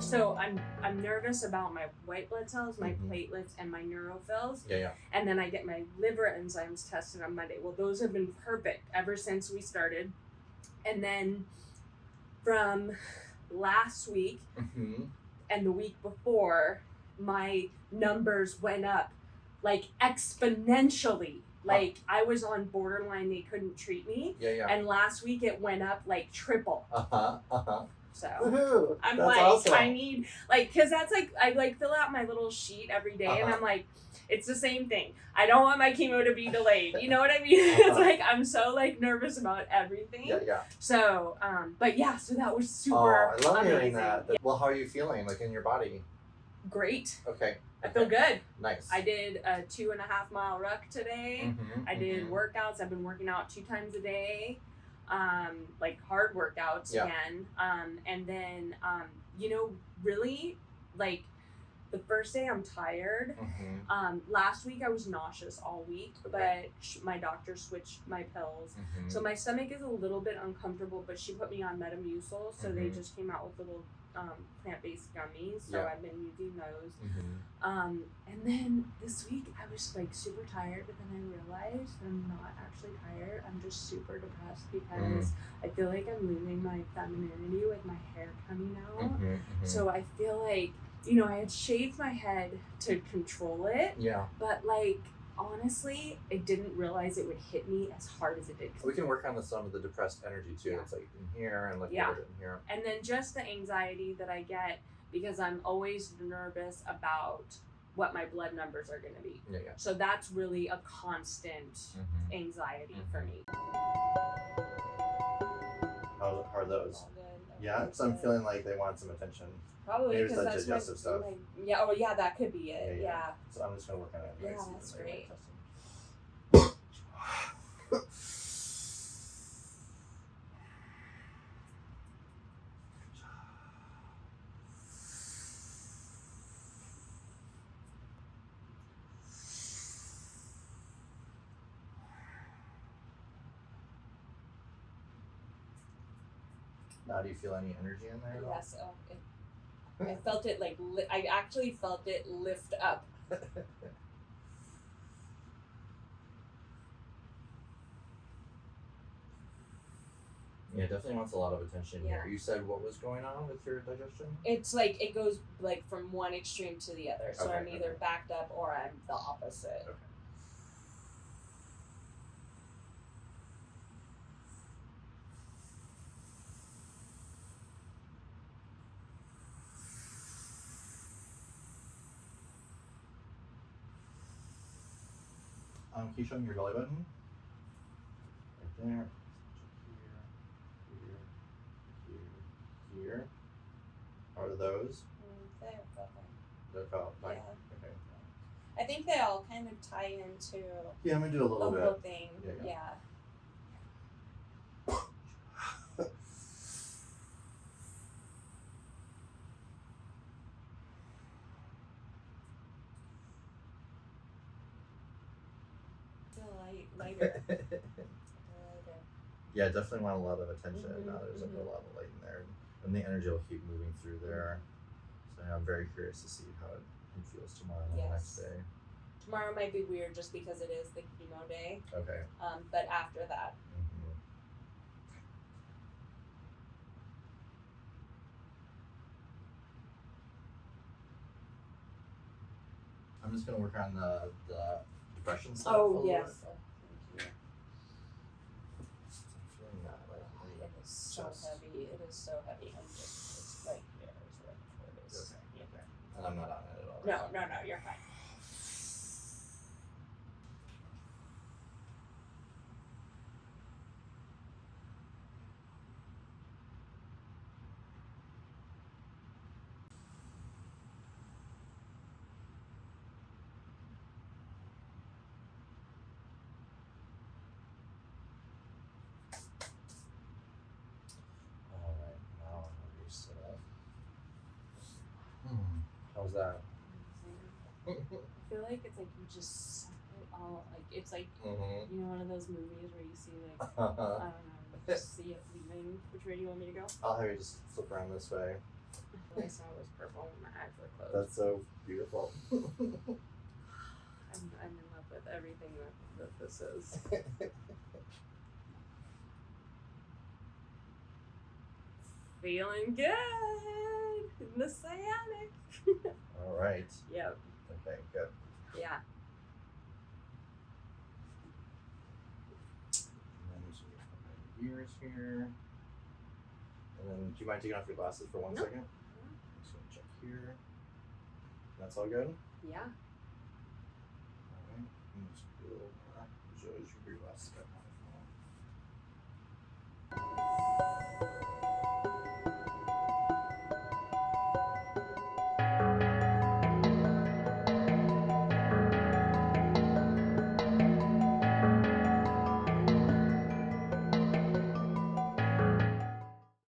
So I'm nervous about my white blood cells, my platelets, and my neutrophils. Yeah. And then I get my liver enzymes tested on Monday. Well, those have been perfect ever since we started. And then from last week and the week before, my numbers went up like exponentially. Like I was on borderline, they couldn't treat me. Yeah. And last week it went up like triple. So Woohoo! I'm That's like, awesome. I need, like, because that's like, I like fill out my little sheet every day and I'm like, it's the same thing. I don't want my chemo to be delayed. You know what I mean? It's like, I'm so like nervous about everything. Yeah. So, but yeah, so that was super I love amazing. hearing that. Yeah. Well, how are you feeling, like, in your body? Great. Okay. I feel good. Nice. I did a 2.5 mile ruck today. I did workouts. I've been working out 2 times a day. Like hard workouts again. And then, you know, really like the first day I'm tired. Last week I was nauseous all week, but my doctor switched my pills. So my stomach is a little bit uncomfortable, but she put me on Metamucil. So they just came out with little plant-based gummies. So I've been using those. And then this week I was like super tired, but then I realized I'm not actually tired. I'm just super depressed because I feel like I'm losing my femininity with my hair coming out. So I feel like, you know, I had shaved my head to control it. Yeah. But like, honestly, I didn't realize it would hit me as hard as it did. We can work on some of the depressed energy too. It's like in here and like a little bit in here. And then just the anxiety that I get because I'm always nervous about what my blood numbers are going to be. Yeah. So that's really a constant anxiety for me. How are those? Yeah, so I'm feeling like they want some attention. Probably because that's digestive stuff. That could be it. Yeah. So I'm just gonna work on it. Yeah, that's great. Now, do you feel any energy in there? Yes. I felt it like, I actually felt it lift up. Yeah, it definitely wants a lot of attention here. You said what was going on with your digestion? It's like, it goes like from one extreme to the other. So I'm either backed up or I'm the opposite. Okay. Can you show me your belly button? Right there. Here. How are those? They're felt. Yeah. Okay. I think they all kind of tie into I'm gonna do a little the bit. whole thing. Yeah. Lighter. Yeah, definitely want a lot of attention. Now there's like a lot of light in there, and the energy will keep moving through there. So I'm very curious to see how it feels tomorrow and the next day. Tomorrow might be weird just because it is the chemo day. Okay. But after that. I'm just gonna work on the depression stuff. Oh yes. It is so heavy. It is so heavy. It's right here is where it is. Okay. And I'm not on it at all. No, you're fine. How's that? I feel like it's like you just suck it all. Like it's like you know, one of those movies where you see like I don't know, just see it leaving. Which way do you want me to go? I'll have you just flip around this way. I saw it was purple. closed. That's so beautiful. I'm in love with everything that this is. Feeling good in the sciatic. All right. Yep. Okay, good. Yeah. And then just ears here. And then, do you mind taking off your glasses for 1 second? I'm just gonna check here. That's all good? Yeah. Alright. Just do a little more. Show your glasses back now.